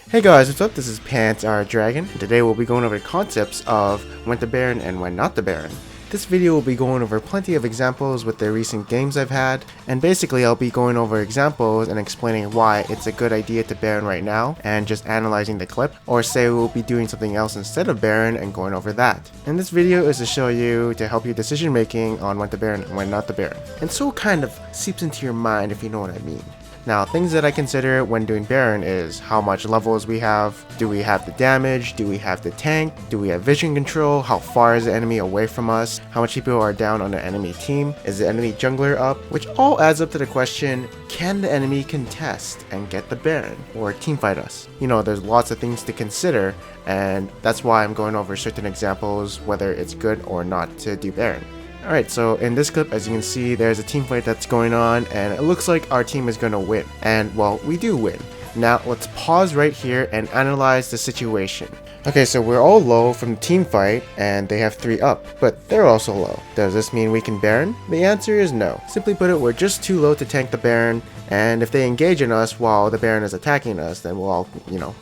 Hey guys, what's up? This is Pants Our Dragon, and today we'll be going over concepts of when to Baron and when not to Baron. This video will be going over plenty of examples with the recent games I've had, and basically I'll be going over examples and explaining why it's a good idea to Baron right now, and just analyzing the clip, or say we'll be doing something else instead of Baron and going over that. And this video is to show you, to help you decision making on when to Baron and when not to Baron. And so it kind of seeps into your mind, if you know what I mean. Now, things that I consider when doing Baron is how much levels we have, do we have the damage, do we have the tank, do we have vision control, how far is the enemy away from us, how much people are down on the enemy team, is the enemy jungler up, which all adds up to the question, can the enemy contest and get the Baron, or teamfight us? You know, there's lots of things to consider, and that's why I'm going over certain examples, whether it's good or not to do Baron. Alright, so in this clip, as you can see, there's a team fight that's going on, and it looks like our team is going to win. And, well, we do win. Now, let's pause right here and analyze the situation. Okay, so we're all low from the team fight, and they have 3 up, but they're also low. Does this mean we can Baron? The answer is no. Simply put it, we're just too low to tank the Baron, and if they engage in us while the Baron is attacking us, then we'll all,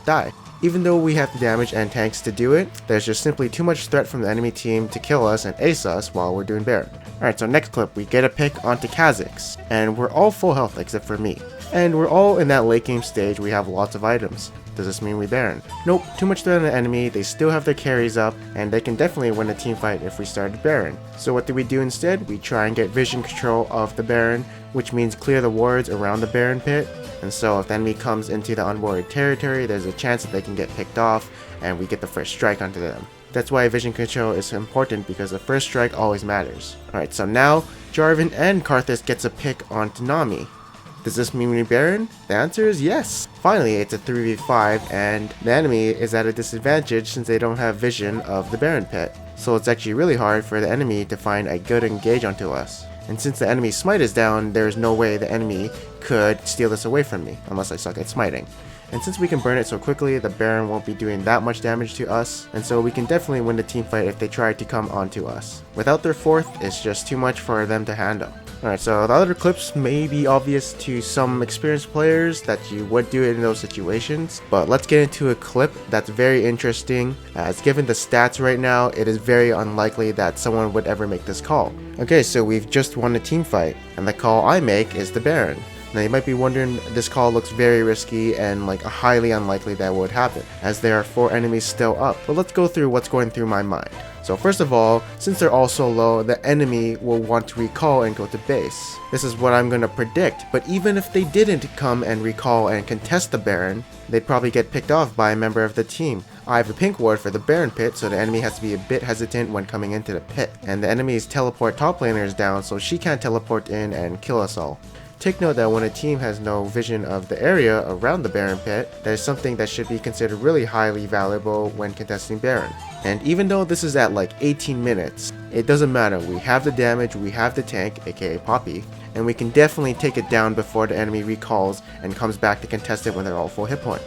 die. Even though we have the damage and tanks to do it, there's just simply too much threat from the enemy team to kill us and ace us while we're doing Baron. Alright, so next clip, we get a pick onto Kha'Zix, and we're all full health except for me. And we're all in that late game stage, we have lots of items. Does this mean we Baron? Nope, too much threat on the enemy, they still have their carries up, and they can definitely win a team fight if we started Baron. So what do we do instead? We try and get vision control of the Baron, which means clear the wards around the Baron pit. And so if the enemy comes into the unwarded territory, there's a chance that they can get picked off, and we get the first strike onto them. That's why vision control is important, because the first strike always matters. Alright, so now, Jarvan and Karthus gets a pick onto Nami. Does this mean we Baron? The answer is yes. Finally, it's a 3v5, and the enemy is at a disadvantage since they don't have vision of the Baron pit. So it's actually really hard for the enemy to find a good engage onto us. And since the enemy smite is down, there's no way the enemy could steal this away from me, unless I suck at smiting. And since we can burn it so quickly, the Baron won't be doing that much damage to us, and so we can definitely win the team fight if they try to come onto us. Without their 4th, it's just too much for them to handle. Alright, so the other clips may be obvious to some experienced players that you would do it in those situations, but let's get into a clip that's very interesting, as given the stats right now, it is very unlikely that someone would ever make this call. Okay, so we've just won a team fight, and the call I make is the Baron. Now you might be wondering, this call looks very risky and highly unlikely that would happen, as there are 4 enemies still up, but let's go through what's going through my mind. So first of all, since they're all so low, the enemy will want to recall and go to base. This is what I'm going to predict, but even if they didn't come and recall and contest the Baron, they'd probably get picked off by a member of the team. I have a pink ward for the Baron pit, so the enemy has to be a bit hesitant when coming into the pit. And the enemy's teleport top laner is down, so she can't teleport in and kill us all. Take note that when a team has no vision of the area around the Baron pit, there's something that should be considered really highly valuable when contesting Baron. And even though this is at 18 minutes, it doesn't matter, we have the damage, we have the tank, aka Poppy, and we can definitely take it down before the enemy recalls and comes back to contest it when they're all full hit point.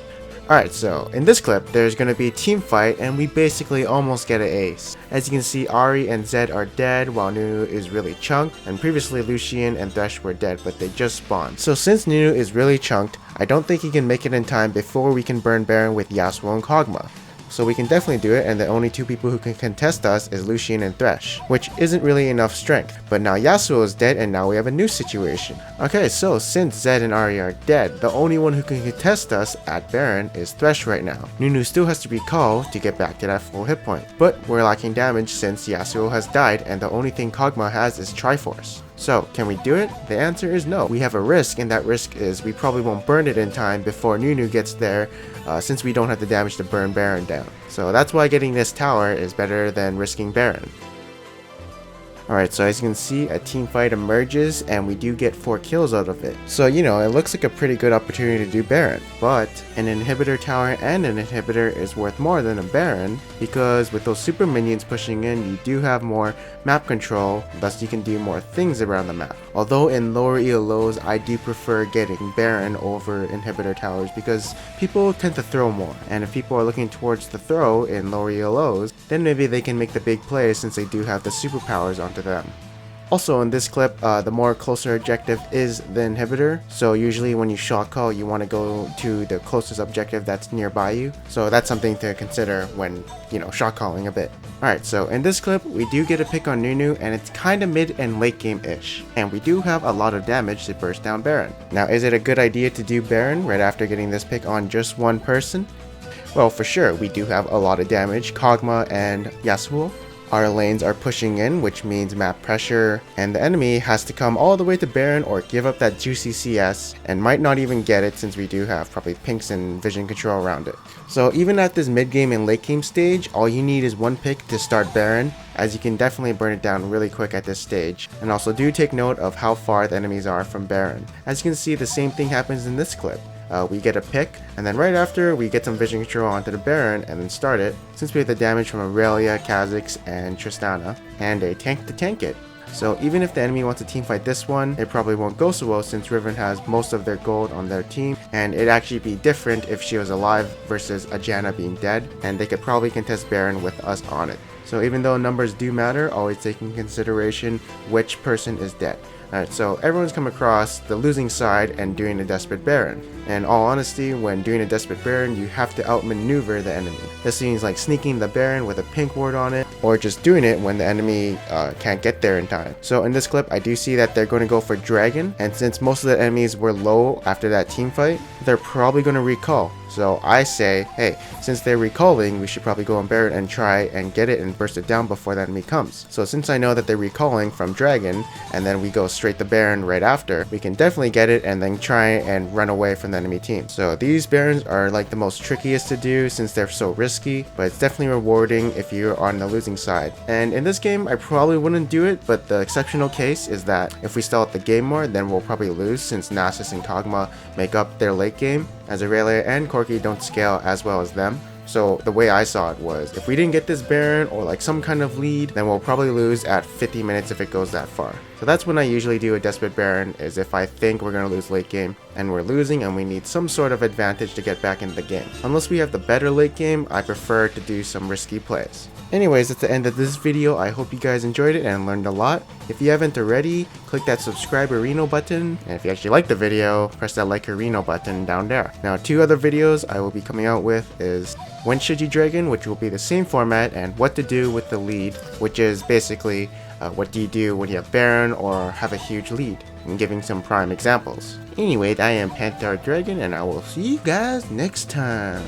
Alright, so in this clip, there's going to be a team fight, and we basically almost get an ace. As you can see, Ahri and Zed are dead, while Nunu is really chunked, and previously Lucian and Thresh were dead, but they just spawned. So since Nunu is really chunked, I don't think he can make it in time before we can burn Baron with Yasuo and Kog'Maw. So we can definitely do it, and the only 2 people who can contest us is Lucian and Thresh, which isn't really enough strength. But now Yasuo is dead, and now we have a new situation. Okay, so since Zed and Ahri are dead, the only one who can contest us at Baron is Thresh right now. Nunu still has to recall to get back to that full hit point, but we're lacking damage since Yasuo has died, and the only thing Kog'Maw has is Triforce. So, can we do it? The answer is no. We have a risk, and that risk is we probably won't burn it in time before Nunu gets there, since we don't have the damage to burn Baron down. So that's why getting this tower is better than risking Baron. Alright, so as you can see, a team fight emerges, and we do get 4 kills out of it. So, it looks like a pretty good opportunity to do Baron. But, an inhibitor tower and an inhibitor is worth more than a Baron, because with those super minions pushing in, you do have more map control, thus you can do more things around the map. Although in lower ELOs, I do prefer getting Baron over inhibitor towers, because people tend to throw more. And if people are looking towards the throw in lower ELOs, then maybe they can make the big play since they do have the superpowers onto them. Also in this clip, the more closer objective is the inhibitor, so usually when you shot call you want to go to the closest objective that's nearby you, so that's something to consider when, shot calling a bit. Alright, so in this clip we do get a pick on Nunu, and it's kinda mid and late game-ish, and we do have a lot of damage to burst down Baron. Now is it a good idea to do Baron right after getting this pick on just one person? Well, for sure, we do have a lot of damage, Kog'Maw and Yasuo. Our lanes are pushing in, which means map pressure, and the enemy has to come all the way to Baron or give up that juicy CS, and might not even get it since we do have probably pinks and vision control around it. So even at this mid game and late game stage, all you need is one pick to start Baron, as you can definitely burn it down really quick at this stage. And also do take note of how far the enemies are from Baron. As you can see, the same thing happens in this clip. We get a pick, and then right after we get some vision control onto the Baron and then start it, since we have the damage from Aurelia, Kha'Zix, and Tristana, and a tank to tank it. So even if the enemy wants to teamfight this one, it probably won't go so well since Riven has most of their gold on their team, and it'd actually be different if she was alive versus a Janna being dead, and they could probably contest Baron with us on it. So even though numbers do matter, always take in consideration which person is dead. Alright, so everyone's come across the losing side and doing a desperate Baron. In all honesty, when doing a desperate Baron, you have to outmaneuver the enemy. This means like sneaking the Baron with a pink ward on it, or just doing it when the enemy can't get there in time. So in this clip, I do see that they're going to go for Dragon, and since most of the enemies were low after that team fight, they're probably going to recall. So I say, hey, since they're recalling, we should probably go on Baron and try and get it and burst it down before the enemy comes. So since I know that they're recalling from Dragon, and then we go straight to Baron right after, we can definitely get it and then try and run away from the enemy team. So these Barons are like the most trickiest to do since they're so risky, but it's definitely rewarding if you're on the losing side. And in this game, I probably wouldn't do it, but the exceptional case is that if we stall out the game more, then we'll probably lose since Nasus and Kog'Maw make up their late game, as Aurelia and Corki don't scale as well as them. So the way I saw it was, if we didn't get this Baron or like some kind of lead, then we'll probably lose at 50 minutes if it goes that far. So that's when I usually do a desperate Baron, is if I think we're going to lose late game and we're losing and we need some sort of advantage to get back in the game. Unless we have the better late game, I prefer to do some risky plays. Anyways, that's the end of this video. I hope you guys enjoyed it and learned a lot. If you haven't already, click that subscribe-erino button, and if you actually liked the video, press that like-erino button down there. Now, 2 other videos I will be coming out with is When Should You Dragon, which will be the same format, and What to Do with the Lead, which is basically what do you do when you have Baron or have a huge lead, and giving some prime examples. Anyway, I am Panther Dragon, and I will see you guys next time.